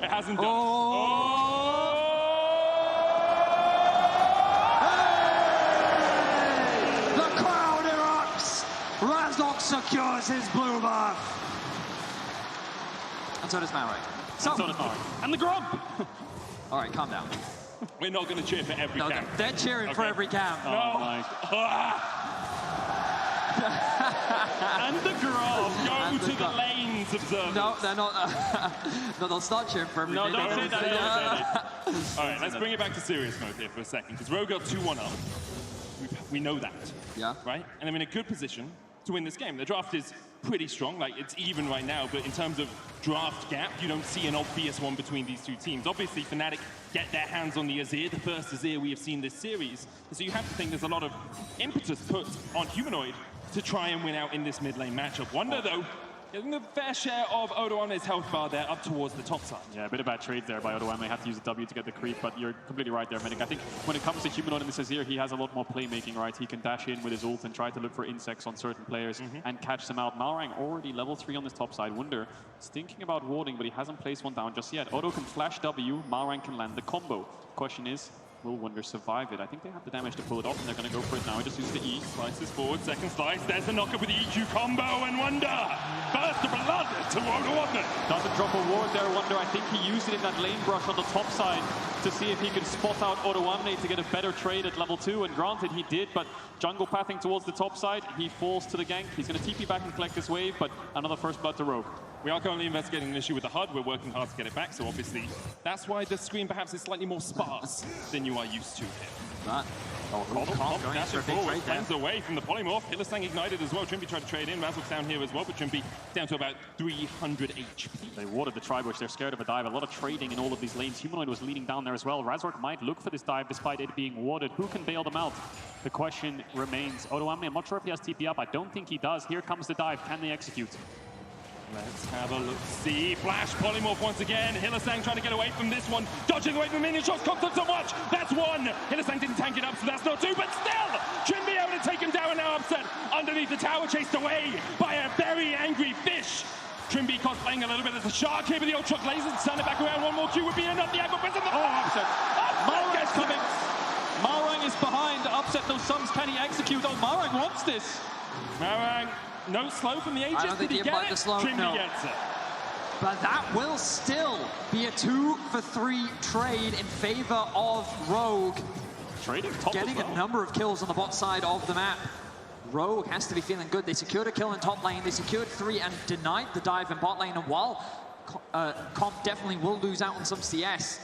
It hasn't done. Hey! The crowd erupts. Razok secures his blue buff. And so does Maury. So does Maury. And the Grump. All right, calm down. We're not going to cheer for every camp. They're cheering for every camp. Oh my. And the Grump go to the lanes, observers. No, they're not. No, they'll start cheering for every No, don't say that. All right, let's bring it back to serious mode here for a second, because Rogue got 2-1 up. We know that. Yeah. Right? And they're in a good position to win this game. The draft is pretty strong, like it's even right now, but in terms of draft gap, you don't see an obvious one between these two teams. Obviously, Fnatic get their hands on the Azir, the first Azir we have seen this series. So you have to think there's a lot of impetus put on Humanoid to try and win out in this mid lane matchup. Wonder though, getting the fair share of Odoame's health bar there up towards the top side. Yeah, a bit of bad trades there by Odoame. Have to use a W to get the creep, but you're completely right there, Medic. I think when it comes to Humanoid in this Azir, he has a lot more playmaking, right? He can dash in with his ult and try to look for insects on certain players and catch them out. Malrang already level 3 on this top side. Wunder is thinking about warding, but he hasn't placed one down just yet. Odo can flash W, Malrang can land the combo. Question is, will Wunder survive it? I think they have the damage to pull it off, and they're going to go for it now. He just uses the E. Slices forward, second slice. There's the knockup with the EQ combo, and Wunder burst of blood to Odoame. Doesn't drop a ward there, Wunder. I think he used it in that lane brush on the top side to see if he could spot out Odoame to get a better trade at level 2, and granted he did, but jungle pathing towards the top side, he falls to the gank. He's going to TP back and collect this wave, but another first blood to Rogue. We are currently investigating an issue with the HUD. We're working hard to get it back, so obviously that's why the screen perhaps is slightly more sparse than you are used to here. That. Going for a big trade there. Flames away from the polymorph. Hillesang ignited as well. Trimby tried to trade in. Razok's down here as well, but Trimby down to about 300 HP. They warded the Tri-Bush. They're scared of a dive. A lot of trading in all of these lanes. Humanoid was leading down there as well. Razork might look for this dive despite it being warded. Who can bail them out? The question remains. Odoame, I'm not sure if he has TP up. I don't think he does. Here comes the dive. Can they execute? Let's have a look-see. Flash polymorph once again. Hillesang trying to get away from this one. Dodging away from minion shots. Comes up so much. That's one. Hillesang didn't tank it up, so that's not two. But still, Trimby able to take him down now. Upset underneath the tower, chased away by a very angry fish. Trimby cosplaying a little bit as a shark here with the ultra lasers. Turn it back around. One more Q would be enough. The aggro press on the Upset. Malrang's coming. Malrang is behind. Upset those sums. Can he execute? Oh, Malrang wants this. Malrang. No slow from the Aegis. Did he get it? Trimby gets it. But that will still be a 2-for-3 trade in favor of Rogue. Trading top getting as well. A number of kills on the bot side of the map. Rogue has to be feeling good. They secured a kill in top lane. They secured 3 and denied the dive in bot lane. And while Comp definitely will lose out on some CS,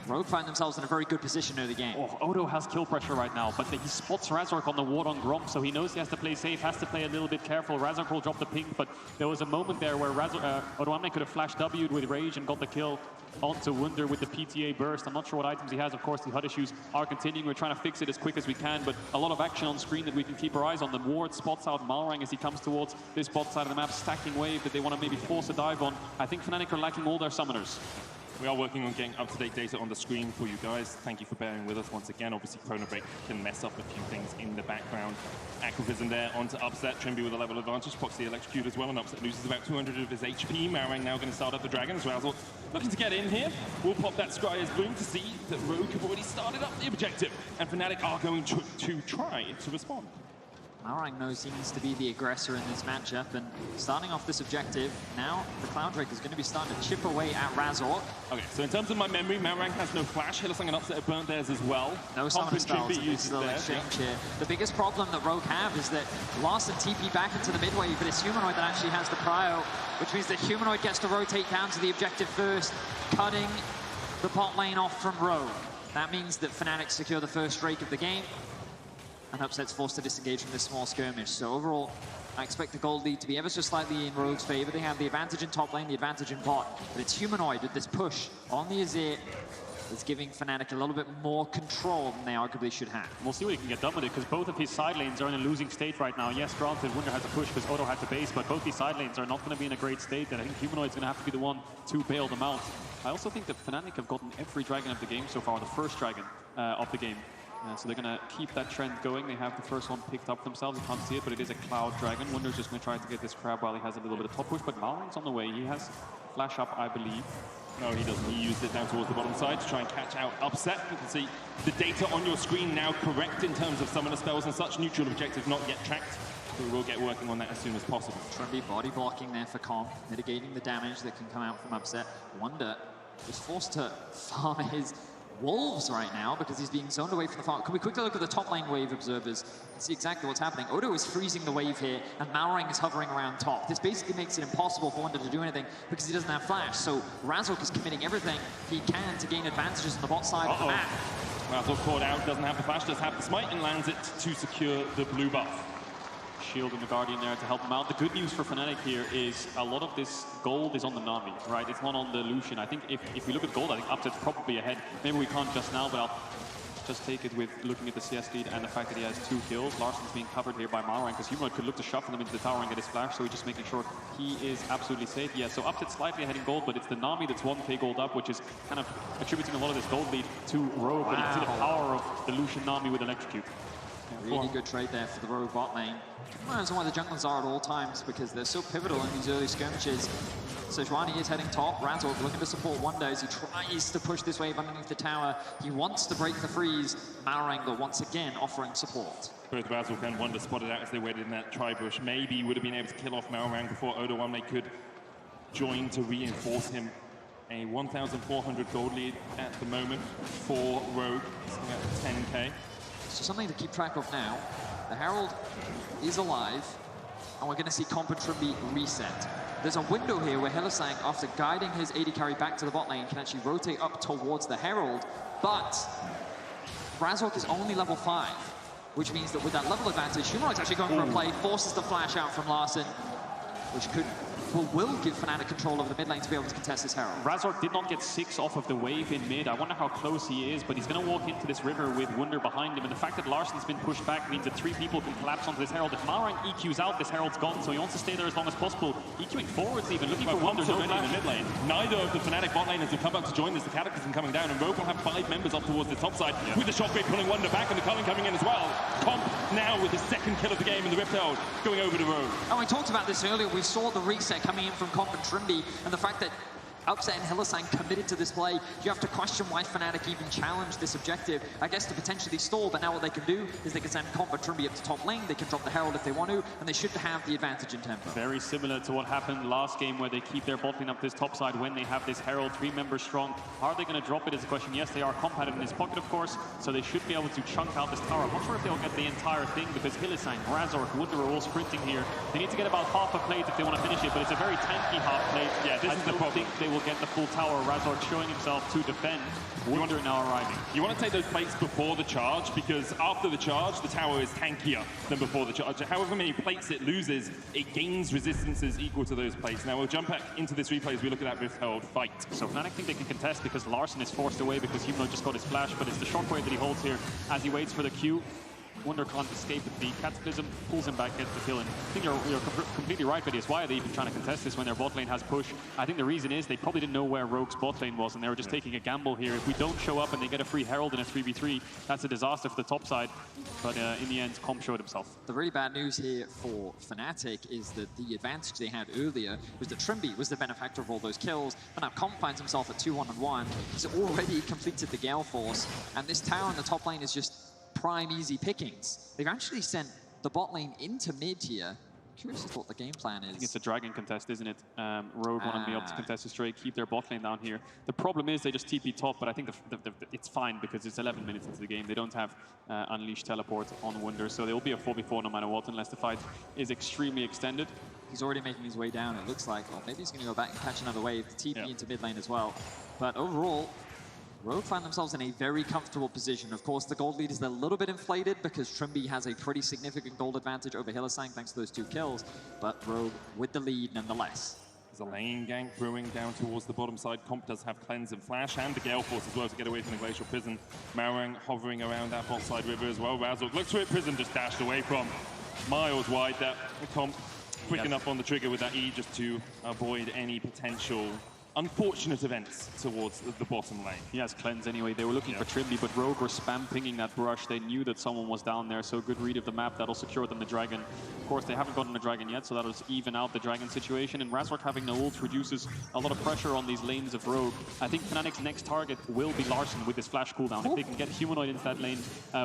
Rogue find themselves in a very good position near the game. Oh, Odo has kill pressure right now, but he spots Razork on the ward on Gromp, so he knows he has to play safe, has to play a little bit careful. Razork will drop the ping, but there was a moment there where Odoame could have flashed W'd with Rage and got the kill onto Wunder with the PTA burst. I'm not sure what items he has. Of course, the HUD issues are continuing. We're trying to fix it as quick as we can, but a lot of action on screen that we can keep our eyes on. The ward spots out Malrang as he comes towards this bot side of the map, stacking wave that they want to maybe force a dive on. I think Fnatic are lacking all their summoners. We are working on getting up-to-date data on the screen for you guys. Thank you for bearing with us once again. Obviously, Chrono Break can mess up a few things in the background. Activism there onto Upset. Trimby with a level advantage. Proxy electrocute as well, and Upset loses about 200 of his HP. Malrang now going to start up the Dragon as well. Looking to get in here. We'll pop that Scryer's Bloom to see that Rogue have already started up the objective, and Fnatic are going to try to respond. Malrang knows he needs to be the aggressor in this matchup, and starting off this objective, now the Cloud Drake is going to be starting to chip away at Razork. Okay, so in terms of my memory, Malrang has no flash. Hillesang and Upset have burnt theirs as well. No summon spells in this little exchange here. The biggest problem that Rogue have is that Larson TP back into the mid wave, but it's Humanoid that actually has the prio, which means that Humanoid gets to rotate down to the objective first, cutting the bot lane off from Rogue. That means that Fnatic secure the first Drake of the game, and Upset's forced to disengage from this small skirmish. So overall, I expect the gold lead to be ever so slightly in Rogue's favor. They have the advantage in top lane, the advantage in bot, but it's Humanoid with this push on the Azir that's giving Fnatic a little bit more control than they arguably should have. We'll see what he can get done with it, because both of his side lanes are in a losing state right now. Yes, granted, Wunder has a push because Odo had to base, but both these side lanes are not going to be in a great state, and I think Humanoid's going to have to be the one to bail them out. I also think that Fnatic have gotten every dragon of the game so far, the first dragon of the game. So they're going to keep that trend going. They have the first one picked up themselves. You can't see it, but it is a Cloud Dragon. Wunder's just going to try to get this crab while he has a little bit of top push, but Malrang's on the way. He has flash up, I believe. No, he doesn't. He used it down towards the bottom side to try and catch out Upset. You can see the data on your screen now correct in terms of summoner spells and such. Neutral objective not yet tracked. So we will get working on that as soon as possible. Trumby body blocking there for Comp, mitigating the damage that can come out from Upset. Wonder is forced to farm his wolves right now because he's being zoned away from the farm. Can we quickly look at the top lane wave observers and see exactly what's happening? Odo is freezing the wave here, and Malrang is hovering around top. This basically makes it impossible for Wonder to do anything because he doesn't have flash. So Razork is committing everything he can to gain advantages on the bot side of the map. Razork caught out, doesn't have the flash, does have the smite, and lands it to secure the blue buff. Shield and the Guardian there to help him out. The good news for Fnatic here is a lot of this gold is on the Nami, right? It's not on the Lucian. I think if we look at gold, I think Upset's probably ahead. Maybe we can't just now, but I'll just take it with looking at the CS lead and the fact that he has 2 kills. Larson's being covered here by Malrang because Humanoid could look to shuffle him into the tower and get his flash, so he's just making sure he is absolutely safe. Yeah, so Upset's slightly ahead in gold, but it's the Nami that's 1k gold up, which is kind of attributing a lot of this gold lead to Rogue, but to the power of the Lucian Nami with Electrocute. Really good trade there for the Rogue bot lane. That's why the junglers are at all times, because they're so pivotal in these early skirmishes. So Sejuani is heading top. Razork looking to support Wonder as he tries to push this wave underneath the tower. He wants to break the freeze. Malrang once again offering support. Both Razork and Wonder spotted out as they waited in that tri-bush. Maybe would have been able to kill off Malrang before Odo1 could join to reinforce him. A 1,400 gold lead at the moment for Rogue, sitting at 10k. So something to keep track of now. The Herald is alive, and we're going to see Comp and Trumby reset. There's a window here where Hylissang, after guiding his AD carry back to the bot lane, can actually rotate up towards the Herald, but Razork is only level 5, which means that with that level advantage, Humanoid's actually going for a play, forces the flash out from Larson, which will give Fnatic control over the mid lane to be able to contest this Herald. Razork did not get 6 off of the wave in mid. I wonder how close he is, but he's going to walk into this river with Wunder behind him, and the fact that Larson's been pushed back means that 3 people can collapse onto this Herald. If Malrang EQs out, this Herald's gone, so he wants to stay there as long as possible. EQing forwards even, looking for Wunder, no flash. In the mid lane. Neither of the Fnatic bot laners have come up to join this. The Cataclysm coming down, and Rogue will have 5 members up towards the top side, with the Shockwave pulling Wunder back, and the Culling coming in as well. Comp now with his 2nd kill of the game in the Rift Herald, going over to Rogue. And we talked about this earlier. We saw the reset coming in from Comp and Trumby, and the fact that Upset and Hylissang committed to this play, you have to question why Fnatic even challenged this objective. I guess to potentially stall, but now what they can do is they can send Comp and Trumby up to top lane, they can drop the Herald if they want to, and they should have the advantage in tempo. Very similar to what happened last game, where they keep their bot lane up this top side when they have this Herald 3 members strong. Are they going to drop it is a question. Yes, they are. Comp had it in his pocket, of course, so they should be able to chunk out this tower. I'm not sure if they'll get the entire thing, because Hylissang, Razork, Wunder are all sprinting here. They need to get about half a plate if they want to finish it, but it's a very tanky half plate. Yeah, this is the problem. I don't think they will get the full tower. Razork showing himself to defend. Wunder now arriving. You want to take those plates before the charge, because after the charge, the tower is tankier than before the charge. However many plates it loses, it gains resistances equal to those plates. Now we'll jump back into this replay as we look at that Rift Herald fight. So Fnatic think they can contest because Larson is forced away because Humanoid just got his flash, but it's the shockwave that he holds here as he waits for the Q. Wunder can't escape with the Cataclysm, pulls him back, gets the kill. And I think you're completely right, Betty. Why are they even trying to contest this when their bot lane has push? I think the reason is they probably didn't know where Rogue's bot lane was, and they were just taking a gamble here. If we don't show up and they get a free Herald in a 3v3, that's a disaster for the top side. But in the end, Comp showed himself. The really bad news here for Fnatic is that the advantage they had earlier was that Trumby was the benefactor of all those kills, but now Comp finds himself at 2-1-1. He's already completed the Gale Force, and this tower in the top lane is just prime easy pickings. They've actually sent the bot lane into mid here. Curious as to what the game plan is. I think it's a dragon contest, isn't it? Rogue want to be able to contest it straight, keep their bot lane down here. The problem is they just TP top, but I think it's fine because it's 11 minutes into the game. They don't have Unleashed Teleport on Wunder, so there will be a 4v4 no matter what, unless the fight is extremely extended. He's already making his way down, it looks like. Or maybe he's going to go back and catch another wave, the TP into mid lane as well. But overall, Rogue find themselves in a very comfortable position. Of course, the gold lead is a little bit inflated because Trumby has a pretty significant gold advantage over Hylissang thanks to those 2 kills, but Rogue with the lead nonetheless. There's a lane gank brewing down towards the bottom side. Comp does have Cleanse and Flash and the Gale Force as well to get away from the Glacial Prison. Malrang hovering around that bot side river as well. Razork looks for it, Prison just dashed away from. Miles wide there. Comp quick enough on the trigger with that E just to avoid any potential unfortunate events towards the bottom lane. He has cleanse anyway. They were looking for Trimby, but Rogue were spam pinging that brush. They knew that someone was down there, so good read of the map. That'll secure them the dragon. Of course, they haven't gotten the dragon yet, so that'll even out the dragon situation. And Razork having no ult reduces a lot of pressure on these lanes of Rogue. I think Fnatic's next target will be Larson with his flash cooldown. If they can get Humanoid into that lane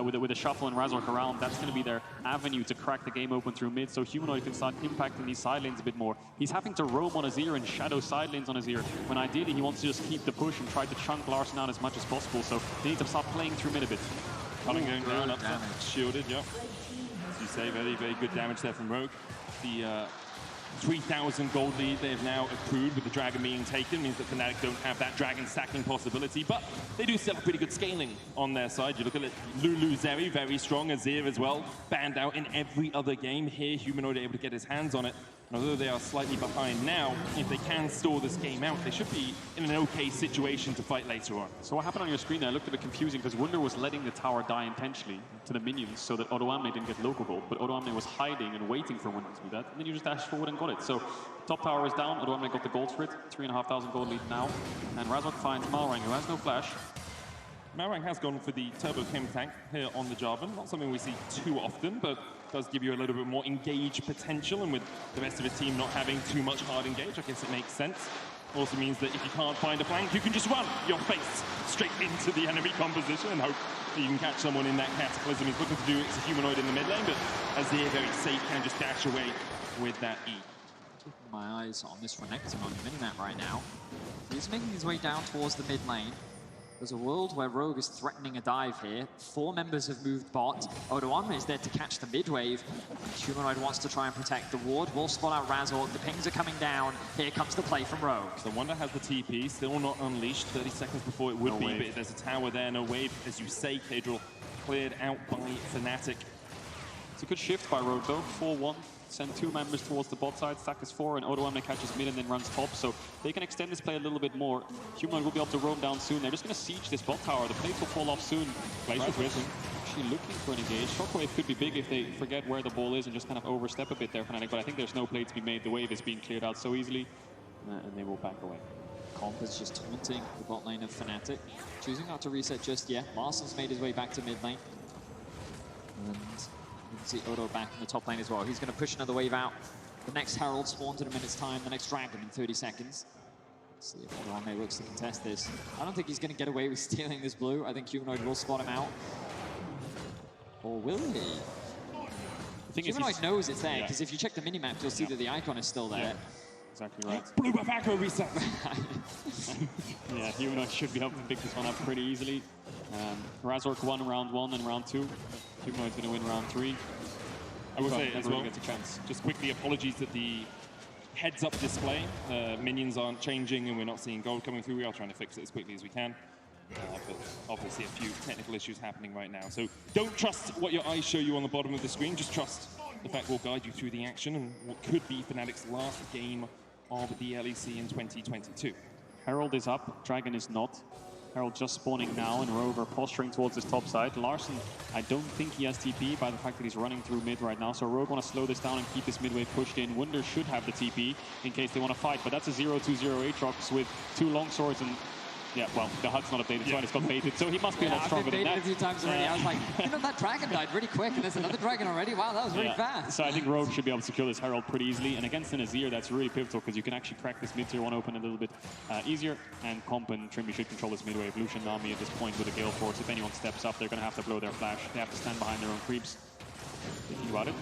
with a shuffle and Razork around, that's going to be their avenue to crack the game open through mid, so Humanoid can start impacting these side lanes a bit more. He's having to roam on Azir and shadow side lanes on Azir, when ideally he wants to just keep the push and try to chunk Larson out as much as possible, so they need to start playing through mid a bit. Coming going down, up shielded, yep. As you say, very, very good damage there from Rogue. The 3,000 gold lead they have now accrued with the dragon being taken means that Fnatic don't have that dragon stacking possibility, but they do still have pretty good scaling on their side. You look at it, Lulu Zeri, very strong, Azir as well, banned out in every other game. Here, Humanoid able to get his hands on it. And although they are slightly behind now, if they can stall this game out, they should be in an okay situation to fight later on. So what happened on your screen there looked a bit confusing because Wunder was letting the tower die intentionally to the minions so that Odoamne didn't get local gold, but Odoamne was hiding and waiting for Wunder to do that, and then you just dashed forward and got it. So top tower is down, Odoamne got the gold for it, 3,500 gold lead now, and Razork finds Malrang, who has no flash. Malrang has gone for the turbo chem tank here on the Jarvan. Not something we see too often, but does give you a little bit more engage potential, and with the rest of his team not having too much hard engage, I guess it makes sense. Also means that if you can't find a flank, you can just run your face straight into the enemy composition and hope that you can catch someone in that cataclysm. He's looking to do it's a Humanoid in the mid lane, but Azir very safe, can just dash away with that E. Keeping my eyes on this Renekton on the minimap right now. He's making his way down towards the mid lane. There's a world where Rogue is threatening a dive here. 4 members have moved bot. Odoamne is there to catch the mid wave. Humanoid wants to try and protect the ward. Will spot out Razork. The pings are coming down. Here comes the play from Rogue. So Wonder has the TP, still not unleashed. 30 seconds before it would be, but there's a tower there, no wave. As you say, Cadril cleared out by Fnatic. It's a good shift by Rogue though, 4-1. Send 2 members towards the bot side, stack is 4, and Odoamne catches mid and then runs top, so they can extend this play a little bit more. Humanoid will be able to roam down soon. They're just going to siege this bot tower. The plates will fall off soon. Glacial Prison actually looking for an engage. Shockwave could be big if they forget where the ball is and just kind of overstep a bit there, Fnatic, but I think there's no play to be made. The wave is being cleared out so easily, and they will back away. Comp is just taunting the bot lane of Fnatic, choosing not to reset just yet. Larson's made his way back to mid lane. And you can see Odo back in the top lane as well. He's going to push another wave out. The next Herald spawns in a minute's time. The next Dragon in 30 seconds. Let's see if Odoamne looks to contest this. I don't think he's going to get away with stealing this blue. I think Humanoid will spot him out. Or will he? Humanoid knows it's there, because if you check the minimap, you'll see that the icon is still there. Yeah. Exactly right. Blue buff Echo reset. Yeah, Humanoid should be able to pick this one up pretty easily. Razork won round 1 and round 2. Humanoid's going to win round 3. I will say as well, gets a chance. Just quickly, apologies that the heads-up display, minions aren't changing and we're not seeing gold coming through. We are trying to fix it as quickly as we can. But obviously a few technical issues happening right now. So don't trust what your eyes show you on the bottom of the screen. Just trust the fact we'll guide you through the action and what could be Fnatic's last game of the LEC in 2022. Herald is up, Dragon is not. Herald just spawning now, and Rover posturing towards his top side. Larson, I don't think he has TP by the fact that he's running through mid right now, so Rogue want to slow this down and keep this mid wave pushed in. Wunder should have the TP in case they want to fight, but that's a 0-2-0 Aatrox with 2 long swords and... Yeah, well, the HUD's not updated, so I just got baited, so he must be a lot stronger than that. I've been baited a few times already. I was like, you know, that dragon died really quick, and there's another dragon already. Wow, that was really fast. So I think Rogue should be able to secure this Herald pretty easily, and against an Azir, that's really pivotal, because you can actually crack this mid-tier 1 open a little bit easier, and Comp and Trimby should control this mid-wave. Lucian Nami at this point with a Gale Force. If anyone steps up, they're going to have to blow their flash. They have to stand behind their own creeps. Thinking about it.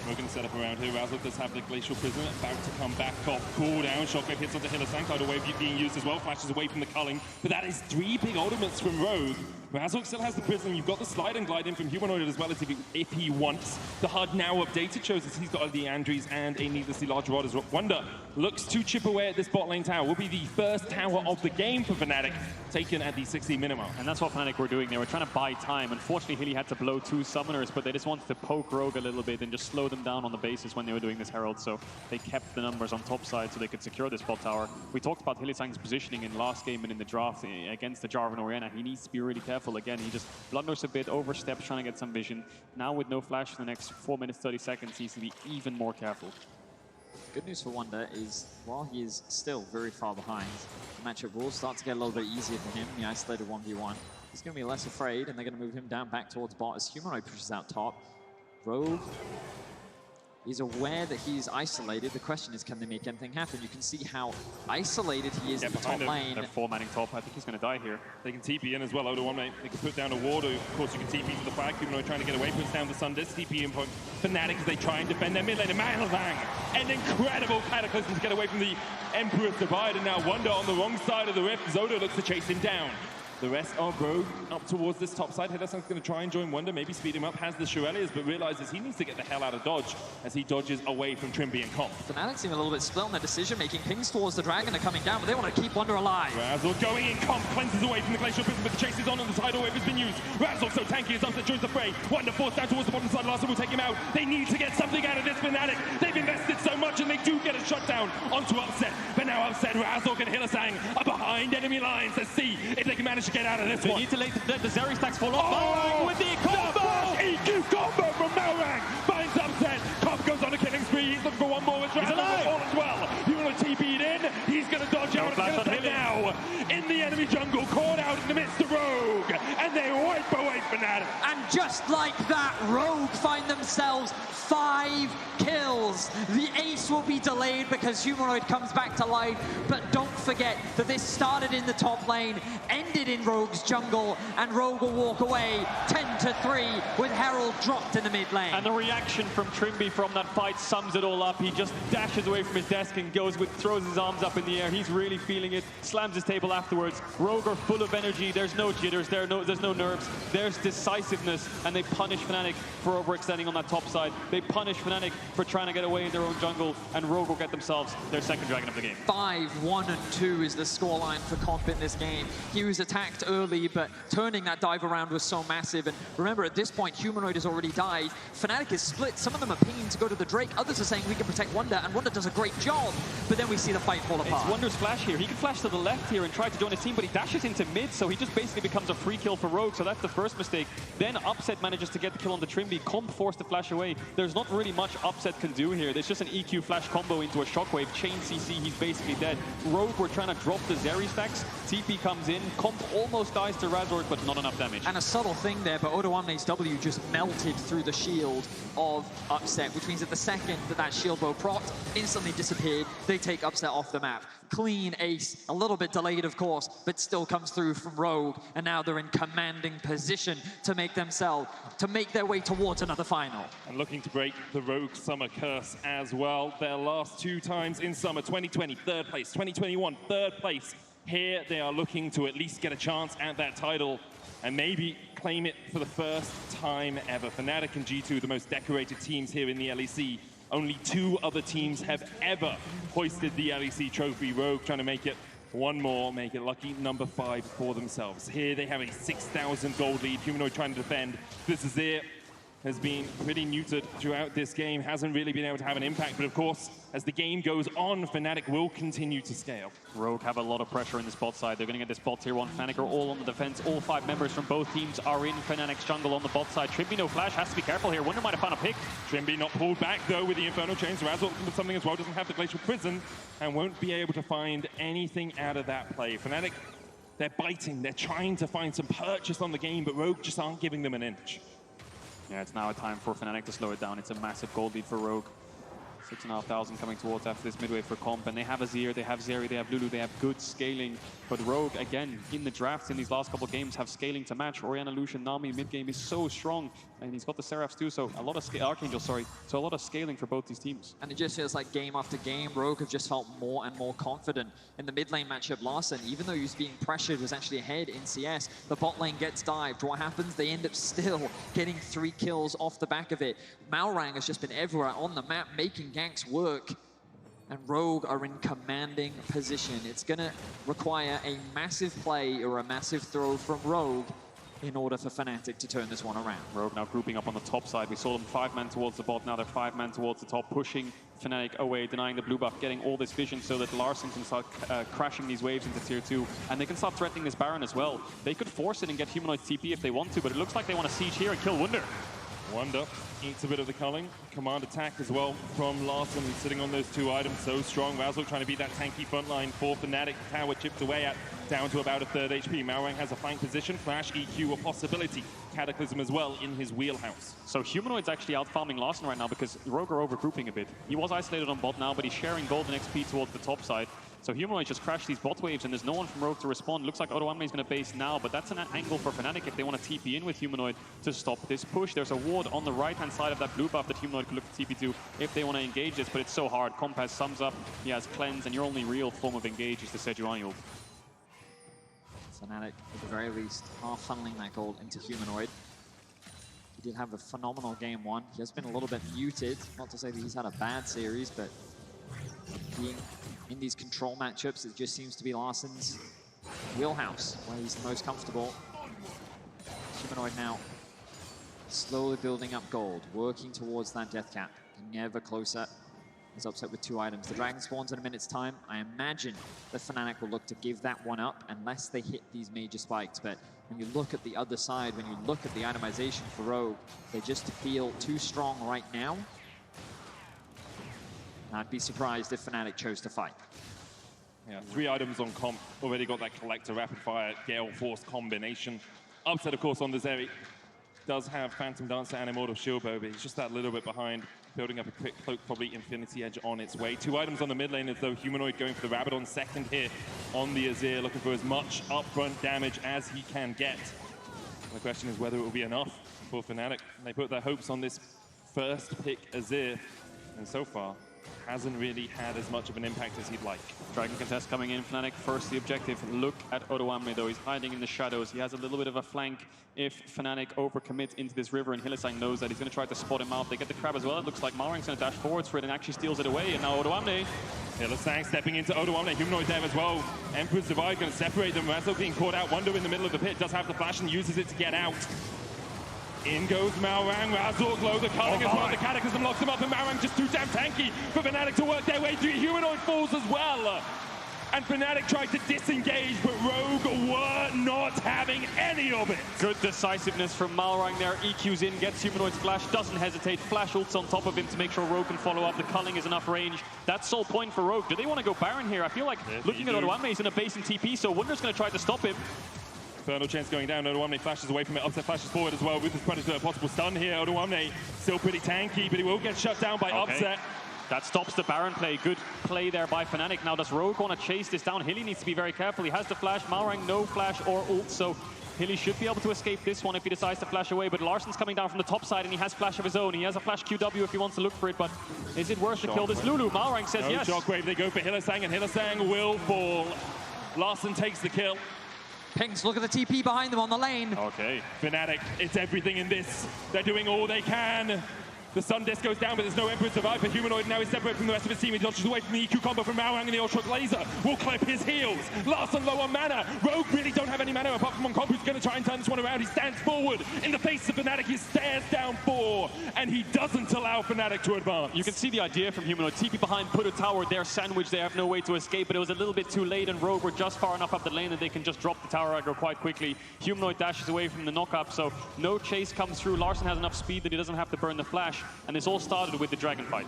We're going to set up around here. Razork does have the Glacial Prison about to come back off cooldown. Shockwave hits onto Hillisang. Tidal Wave being used as well. Flashes away from the culling. But that is 3 big ultimates from Rogue. Razork still has the Prison. You've got the slide and glide in from Humanoid as well as if he wants. The HUD now updated shows us he's got the Andries and a needlessly large rod as well. Wonder looks to chip away at this bot lane tower. Will be the first tower of the game for Fnatic, taken at the 60-minute mark. And that's what Fnatic were doing. They were trying to buy time. Unfortunately, Hilly had to blow 2 summoners, but they just wanted to poke Rogue a little bit and just slow them down on the bases when they were doing this Herald, so they kept the numbers on top side so they could secure this bot tower. We talked about Hillisang's positioning in last game and in the draft against the Jarvan Orianna. He needs to be really careful. Again, he just blunders a bit, oversteps, trying to get some vision. Now with no flash for the next 4 minutes, 30 seconds, he needs to be even more careful. Good news for Wonder is, while he is still very far behind, the matchup will start to get a little bit easier for him. The isolated 1v1. He's going to be less afraid, and they're going to move him down back towards bot as Humanoid pushes out top. Rogue is aware that he's isolated. The question is, can they make anything happen? You can see how isolated he is in the top lane. They're four-manning top. I think he's going to die here. They can TP in as well. Oda one, mate. They can put down a ward. Of course, you can TP to the flag. Humanoid trying to get away, puts down the Sun Disc. TP in point. Fnatic as they try and defend their mid lane. And Malvang, an incredible cataclysm to get away from the Emperor's Divide. And now Wonder on the wrong side of the rift. Zoda looks to chase him down. The rest are Rogue up towards this top side. Hidderson's going to try and join Wonder, maybe speed him up, has the Shurelliers, but realizes he needs to get the hell out of dodge as he dodges away from Trimby and Comp. Fnatic seem a little bit split on their decision-making. Pings towards the Dragon are coming down, but they want to keep Wonder alive. Razzle going in, Comp cleanses away from the Glacial Prison, but the chase is on and the tidal wave has been used. Razzle so tanky as Upset joins the fray. Wonder forced down towards the bottom side, Larson will take him out. They need to get something out of this Fnatic. They've invested so much and they do get a shutdown onto Upset. But now Upset, Razzle can Hillersang are behind enemy lines. Let's see if they can manage to get out of this one. To let the Zeri stacks fall off. Malrang with the combo! EQ combo from Malrang finds Upset. Comp goes on a killing spree. He's looking for one more. He's alive as well. You want to TP'd in? He's going to dodge out. It's going to now in the enemy jungle, caught out in the midst of Rogue, and they wipe away Fnatic. And just like that, Rogue find themselves 5 kills. The ace will be delayed because Humanoid comes back to life, but don't forget that this started in the top lane, ended in Rogue's jungle, and Rogue will walk away 10-3 with Herald dropped in the mid lane. And the reaction from Trimby from that fight sums it all up. He just dashes away from his desk and throws his arms up in the air. He's really feeling it, slams his table afterwards. Rogue are full of energy. There's no jitters, there's no nerves. There's decisiveness, and they punish Fnatic for overextending on that top side. They punish Fnatic for trying to get away in their own jungle, and Rogue will get themselves their second dragon of the game. 5-1-2 is the scoreline for Comp in this game. He was attacked early, but turning that dive around was so massive. And remember, at this point, Humanoid has already died. Fnatic is split. Some of them are pinging to go to the Drake. Others are saying we can protect Wonder, and Wonder does a great job. But then we see the fight fall apart. It's Wonder's flash here. He can flash to the left here and try to join his team, but he dashes into mid, so he just basically becomes a free kill for Rogue. So that's the first mistake. Then Upset manages to get the kill on the Trimby. Comp forced to flash away. There's not really much Upset can do here. There's just an EQ flash combo into a shockwave. Chain CC, he's basically dead. Rogue were trying to drop the Zeri stacks. TP comes in. Comp almost dies to Razork, but not enough damage. And a subtle thing there, but Odoamne's W just melted through the shield of Upset, which means that the second that shield bow procced, instantly disappeared. They take Upset off the map. Clean ace, a little bit delayed, of course, but still comes through from Rogue, and now they're in commanding position to make their way towards another final. And looking to break the Rogue Summer curse as well. Their last 2 times in Summer, 2020, 3rd place, 2021, 3rd place. Here they are looking to at least get a chance at that title and maybe claim it for the first time ever. Fnatic and G2, the most decorated teams here in the LEC. Only 2 other teams have ever hoisted the LEC trophy. Rogue trying to make it one more, make it lucky number 5 for themselves. Here they have a 6,000 gold lead. Humanoid trying to defend. This is it. Has been pretty neutered throughout this game, hasn't really been able to have an impact, but of course, as the game goes on, Fnatic will continue to scale. Rogue have a lot of pressure in the bot side. They're going to get this bot tier 1. Fnatic are all on the defense. All 5 members from both teams are in Fnatic's jungle on the bot side. Trimby no flash, has to be careful here. Wonder might have found a pick. Trimby not pulled back though with the Infernal Chains. Razzle with something as well, doesn't have the Glacial Prison, and won't be able to find anything out of that play. Fnatic, they're biting, they're trying to find some purchase on the game, but Rogue just aren't giving them an inch. Yeah, it's now a time for Fnatic to slow it down. It's a massive gold lead for Rogue. 6,500 coming towards after this midway for Comp, and they have Azir, they have Zeri, they have Lulu, they have good scaling. But Rogue, again, in the drafts in these last couple of games, have scaling to match. Orianna, Lucian, Nami mid-game is so strong, and he's got the Seraphs too, so a lot of Archangel, sorry. So a lot of scaling for both these teams. And it just feels like game after game, Rogue have just felt more and more confident. In the mid lane matchup, Larson, even though he was being pressured, was actually ahead in CS. The bot lane gets dived. What happens? They end up still getting 3 kills off the back of it. Malrang has just been everywhere on the map, making ganks work. And Rogue are in commanding position. It's going to require a massive play or a massive throw from Rogue in order for Fnatic to turn this one around. Rogue now grouping up on the top side. We saw them 5-man towards the bot. Now they're 5-man towards the top, pushing Fnatic away, denying the blue buff, getting all this vision so that Larson can start crashing these waves into tier 2. And they can start threatening this Baron as well. They could force it and get Humanoid's TP if they want to, but it looks like they want to siege here and kill Wunder. Wonder eats a bit of the culling. Command attack as well from Larson, sitting on those 2 items, so strong. Razzle trying to beat that tanky front line for Fnatic. Tower chipped away at, down to about a 3rd HP. Malrang has a flank position. Flash, EQ, a possibility. Cataclysm as well in his wheelhouse. So Humanoid's actually out-farming Larson right now because Rogue are overgrouping a bit. He was isolated on bot now, but he's sharing golden XP towards the top side. So Humanoid just crashed these bot waves, and there's no one from Rogue to respond. Looks like Odoamne is going to base now, but that's an angle for Fnatic if they want to TP in with Humanoid to stop this push. There's a ward on the right-hand side of that blue buff that Humanoid could look to TP to if they want to engage this, but it's so hard. Comp has sums up, he has cleanse, and your only real form of engage is the Sejuani ult. Fnatic, at the very least, are funneling that gold into Humanoid. He did have a phenomenal game 1. He has been a little bit muted. Not to say that he's had a bad series, but being in these control matchups, it just seems to be Larson's wheelhouse, where he's the most comfortable. Humanoid now slowly building up gold, working towards that death cap. Never closer. He's upset with 2 items. The dragon spawns in a minute's time. I imagine the Fnatic will look to give that one up unless they hit these major spikes. But when you look at the other side, when you look at the itemization for Rogue, they just feel too strong right now. I'd be surprised if Fnatic chose to fight. Yeah, 3 items on comp. Already got that collector rapid fire Gale Force combination. Upset, of course, on the Zeri. Does have Phantom Dancer and Immortal Shieldbow, but he's just that little bit behind. Building up a quick cloak, probably Infinity Edge on its way. 2 items on the mid lane as though Humanoid going for the Rabadon second here on the Azir, looking for as much upfront damage as he can get. The question is whether it will be enough for Fnatic. They put their hopes on this first pick Azir, and so far hasn't really had as much of an impact as he'd like. Dragon contest coming in, Fnatic first the objective. Look at Odoamne though, he's hiding in the shadows. He has a little bit of a flank if Fnatic overcommit into this river, and Hylissang knows that he's going to try to spot him out. They get the crab as well. It looks like Malrang's going to dash forwards for it and actually steals it away, and now Odoamne. Hylissang stepping into Odoamne, Humanoid there as well. Emperor's Divide going to separate them. Razzle being caught out, Wonder in the middle of the pit, does have the flash and uses it to get out. In goes Malrang, Razzle, glow the culling as well. The Cataclysm locks him up, and Malrang just too damn tanky for Fnatic to work their way through. Humanoid falls as well. And Fnatic tried to disengage, but Rogue were not having any of it. Good decisiveness from Malrang there. EQ's in, gets Humanoid's flash, doesn't hesitate. Flash ults on top of him to make sure Rogue can follow up. The culling is enough range. That's sole point for Rogue. Do they want to go Baron here? I feel like looking at Odoamne, he's in a base in TP, so Wonder's going to try to stop him. Infernal Chance going down, Odoamne flashes away from it, Upset flashes forward as well with his Predator, a possible stun here. Odoamne still pretty tanky, but he will get shut down by Upset. That stops the Baron play. Good play there by Fnatic. Now does Rogue want to chase this down? Hilly needs to be very careful. He has the flash, Malrang no flash or ult, so Hilly should be able to escape this one if he decides to flash away, but Larson's coming down from the top side and he has flash of his own. He has a flash QW if he wants to look for it, but is it worth to kill this Lulu? Malrang says yes. Shockwave, they go for Hylissang, and Hylissang will fall. Larson takes the kill. Pings, look at the TP behind them on the lane. Okay. Fnatic, it's everything in this. They're doing all they can. The Sun Disc goes down, but there's no Emperor survive for Humanoid. Now he's separated from the rest of his team. He dodges away from the EQ combo from Malrang, and the Ultra Laser will clip his heels. Larson low on mana. Rogue really don't have any mana apart from Moncomp, who's going to try and turn this one around. He stands forward in the face of Fnatic. He stares down 4, and he doesn't allow Fnatic to advance. You can see the idea from Humanoid. TP behind, put a tower there, sandwich. They have no way to escape, but it was a little bit too late, and Rogue were just far enough up the lane that they can just drop the tower aggro quite quickly. Humanoid dashes away from the knock-up, so no chase comes through. Larson has enough speed that he doesn't have to burn the flash, and this all started with the dragon fight.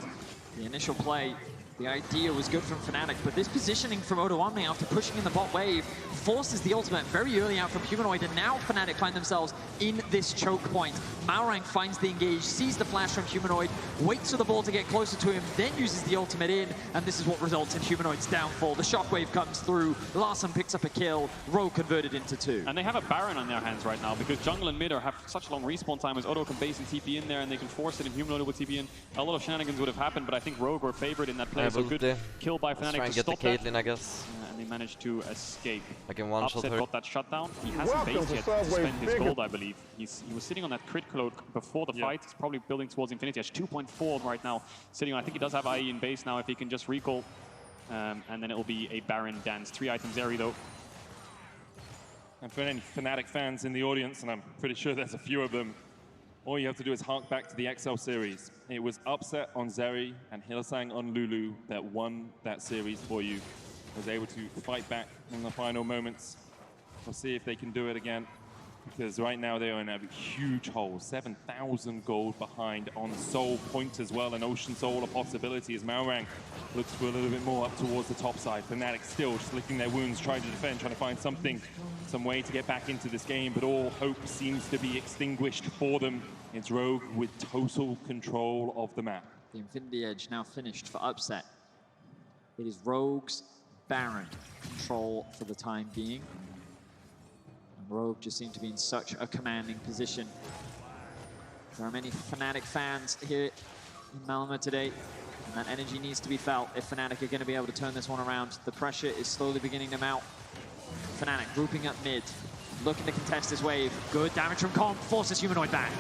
The initial play, the idea was good from Fnatic, but this positioning from Odoamne after pushing in the bot wave forces the ultimate very early out from Humanoid, and now Fnatic find themselves in this choke point. Malrang finds the engage, sees the flash from Humanoid, waits for the ball to get closer to him, then uses the ultimate in, and this is what results in Humanoid's downfall. The shockwave comes through, Larson picks up a kill, Rogue converted into 2. And they have a Baron on their hands right now because jungle and mid have such long respawn time as Odo can base and TP in there, and they can force it, and Humanoid will TP in. A lot of shenanigans would have happened, but I think Rogue were favored in that play, so good kill by Fnatic to stop that. Caitlyn, I guess. And they managed to escape. I can one-shot her. Got that shutdown. He hasn't based yet to spend his gold, I believe. He was sitting on that crit cloak before the fight. He's probably building towards Infinity. He has 2.4 right now sitting on. I think he does have IE in base now if he can just recall. And then it will be a Baron dance. 3 items Zeri though. And for any Fnatic fans in the audience, and I'm pretty sure there's a few of them, all you have to do is hark back to the XL series. It was Upset on Zeri and Hylissang on Lulu that won that series for you. Was able to fight back in the final moments. We'll see if they can do it again. because right now they are in a huge hole. 7,000 gold behind on Soul Point as well, and Ocean Soul a possibility as Malrang looks for a little bit more up towards the top side. Fnatic still just licking their wounds, trying to defend, trying to find something, some way to get back into this game, but all hope seems to be extinguished for them. It's Rogue with total control of the map. The Infinity Edge now finished for Upset. It is Rogue's Baron control for the time being. And Rogue just seem to be in such a commanding position. There are many Fnatic fans here in Malmö today, and that energy needs to be felt if Fnatic are going to be able to turn this one around. The pressure is slowly beginning to mount. Fnatic grouping up mid, looking to contest this wave. Good damage from Comp, forces Humanoid back.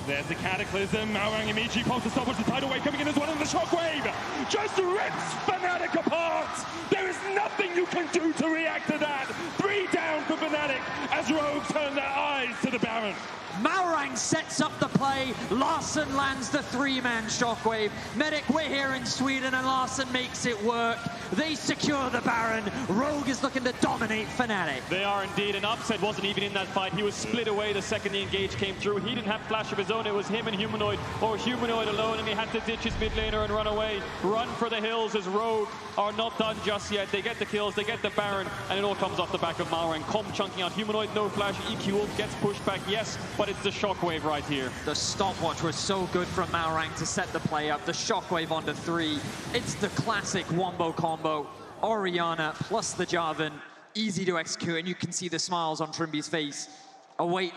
There's the Cataclysm. Malrang immediately pulls the stopwatch, the tidal wave coming in as well, and the shockwave just rips Fnatic apart. There is nothing you can do to react to that. 3 down for Fnatic as Rogue turn their eyes to the Baron. Malrang sets up the play. Larsen lands the 3-man shockwave. Medic, we're here in Sweden, and Larsen makes it work. They secure the Baron. Rogue is looking to dominate Fnatic. They are indeed, and Upset wasn't even in that fight. He was split away the second the engage came through. He didn't have flash of his own. It was him and Humanoid, or Humanoid alone, and he had to ditch his mid laner and run away. Run for the hills as Rogue are not done just yet. They get the kills, they get the Baron, and it all comes off the back of Malrang. Comp chunking out Humanoid, no flash. EQ ult gets pushed back, yes, but it's the shockwave right here. The stopwatch was so good from Malrang to set the play up. The shockwave onto 3. It's the classic wombo combo. Orianna plus the Jarvan, easy to execute, and you can see the smiles on Trimby's face. A weight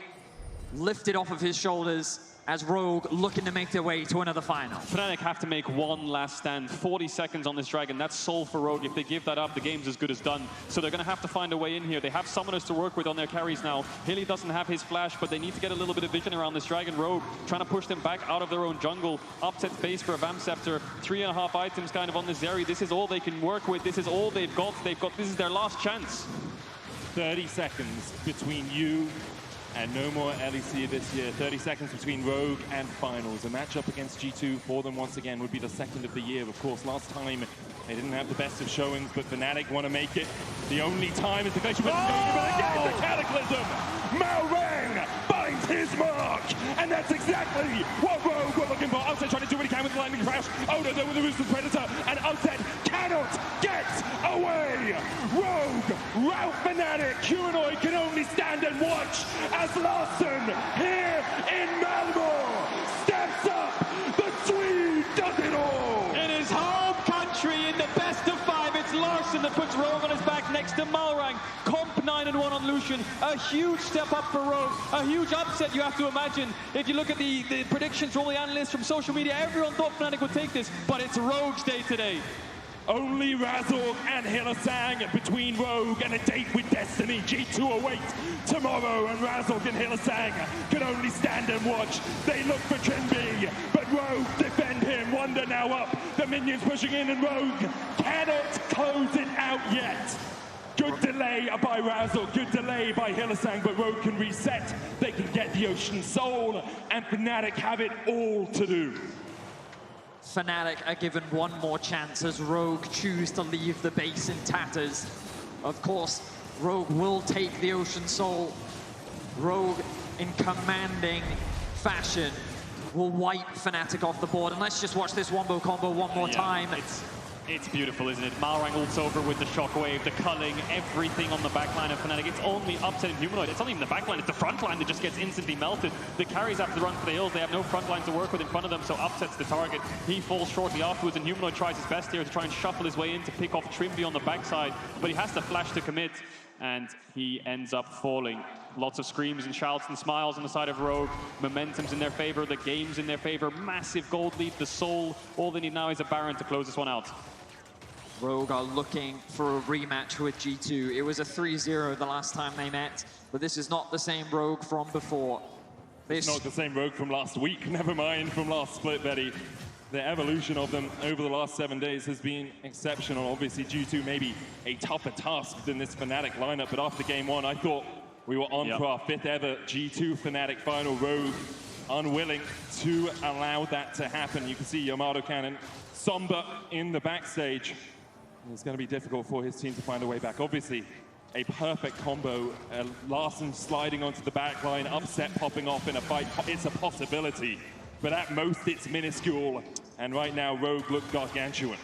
lifted off of his shoulders as Rogue looking to make their way to another final. Fnatic have to make one last stand. 40 seconds on this Dragon. That's soul for Rogue. If they give that up, the game's as good as done. So they're going to have to find a way in here. They have summoners to work with on their carries now. Hilly doesn't have his flash, but they need to get a little bit of vision around this Dragon. Rogue trying to push them back out of their own jungle. Upset base for a Vamp Scepter. 3.5 items kind of on this Zeri. This is all they can work with. This is all they've got. This is their last chance. 30 seconds between you and no more LEC this year. 30 seconds between Rogue and Finals. A matchup against G2 for them once again would be the second of the year. Of course, last time they didn't have the best of showings, but Fnatic want to make it. The only time is the Glacier Wisdom going in, but again, the Cataclysm! Malrang finds his mark! And that's exactly what Rogue were looking for. Upset trying to do what he can with the Lightning Crash. Oh no, there with the Ruthless Predator, and Upset cannot get away! Rogue rout Fnatic. Humanoid can only stand and watch as Larsen here in Malmö steps up. The Swede does it all! In his home country, in the best of 5, it's Larsen that puts Rogue on his back next to Malrang. Comp 9-1 on Lucian. A huge step up for Rogue. A huge upset, you have to imagine. If you look at the predictions from all the analysts from social media, everyone thought Fnatic would take this, but it's Rogue's day today. Only Razork and Hylissang between Rogue and a date with Destiny. G2 await tomorrow, and Razork and Hylissang can only stand and watch. They look for Trimby, but Rogue defend him. Wonder now up. The minions pushing in, and Rogue cannot close it out yet. Good delay by Razork, good delay by Hylissang, but Rogue can reset. They can get the Ocean Soul, and Fnatic have it all to do. Fnatic are given one more chance as Rogue choose to leave the base in tatters. Of course, Rogue will take the Ocean Soul. Rogue, in commanding fashion, will wipe Fnatic off the board. And let's just watch this wombo combo one more time. It's beautiful, isn't it? Malrang ults over with the shockwave, the culling, everything on the backline of Fnatic. It's only Upset and Humanoid. It's not even the backline, it's the front line that just gets instantly melted. The carries have to run for the hills. They have no front line to work with in front of them, so Upset's the target. He falls shortly afterwards, and Humanoid tries his best here to try and shuffle his way in to pick off Trimby on the backside, but he has to flash to commit, and he ends up falling. Lots of screams and shouts and smiles on the side of Rogue. Momentum's in their favor, the game's in their favor. Massive gold lead, the soul. All they need now is a Baron to close this one out. Rogue are looking for a rematch with G2. It was a 3-0 the last time they met, but this is not the same Rogue from before. It's not the same Rogue from last week, never mind from last split, Betty. The evolution of them over the last 7 days has been exceptional. Obviously, G2 maybe a tougher task than this Fnatic lineup, but after game 1, I thought we were on for our 5th ever G2 Fnatic final. Rogue unwilling to allow that to happen. You can see Yamato Cannon, Somber in the backstage. It's going to be difficult for his team to find a way back. Obviously, a perfect combo. Larson sliding onto the back line, upset popping off in a fight. It's a possibility, but at most it's minuscule. And right now, Rogue look gargantuan.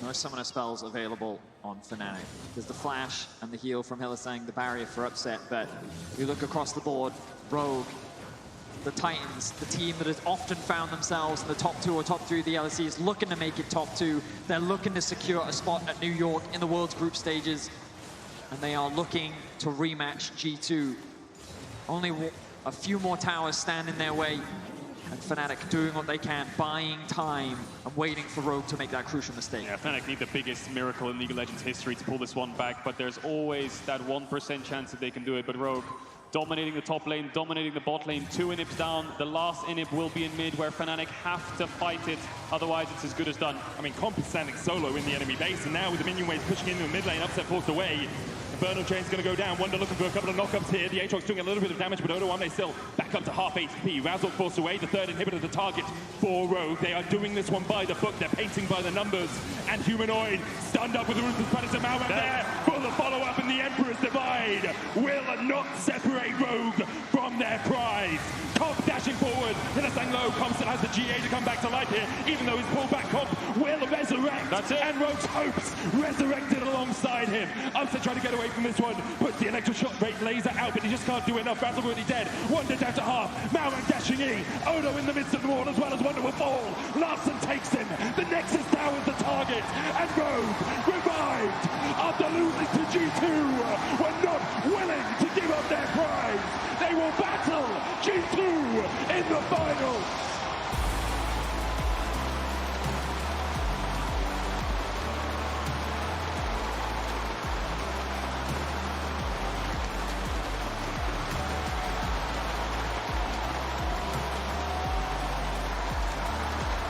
No summoner spells available on Fnatic. There's the flash and the heal from Hylissang, the barrier for upset, but you look across the board, Rogue, the Titans, the team that has often found themselves in the top 2 or top 3 of the LEC is looking to make it top 2. They're looking to secure a spot at New York in the World's group stages, and they are looking to rematch G2. Only a few more towers stand in their way, and Fnatic doing what they can, buying time and waiting for Rogue to make that crucial mistake. Yeah, Fnatic need the biggest miracle in League of Legends history to pull this one back, but there's always that 1% chance that they can do it. But Rogue dominating the top lane, dominating the bot lane, 2 inhibs down. The last inhib will be in mid, where Fnatic have to fight it, otherwise it's as good as done. I mean, Comp is standing solo in the enemy base, and now with the minion waves pushing into the mid lane, upset forced away. Infernal Chain's going to go down. Wonder looking for a couple of knockups here. The Aatrox doing a little bit of damage, but Odoamne still back up to half HP. Razzle forced away, the third inhibitor to target for Rogue. They are doing this one by the book. They're painting by the numbers. And Humanoid stunned up with the Ruthless Predator Malware there for the follow-up, and the Emperor's Divide will not separate Rogue from their prize. Comp dashing forward. Hylissang low. Comp still has the GA to come back to life here, even though his pullback Comp will resurrect. That's it. And Rogue's hopes resurrected alongside him. Upset trying to get away from this one. Puts the electro shot rate laser out, but he just can't do enough. Razzle already dead. Wonder down to half. Malware dashing in. Odo in the midst of the wall, as well as Wonder will fall. Larson takes him. The Nexus Tower's the target. And Rogue, revived after losing to G2, were not willing to give up their prize. They will battle G2 in the finals.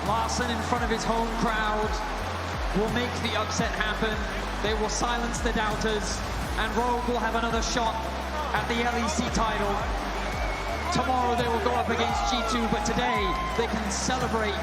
Larson in front of his home crowd will make the upset happen. They will silence the doubters, and Rogue will have another shot at the LEC title. Tomorrow they will go up against G2, but today they can celebrate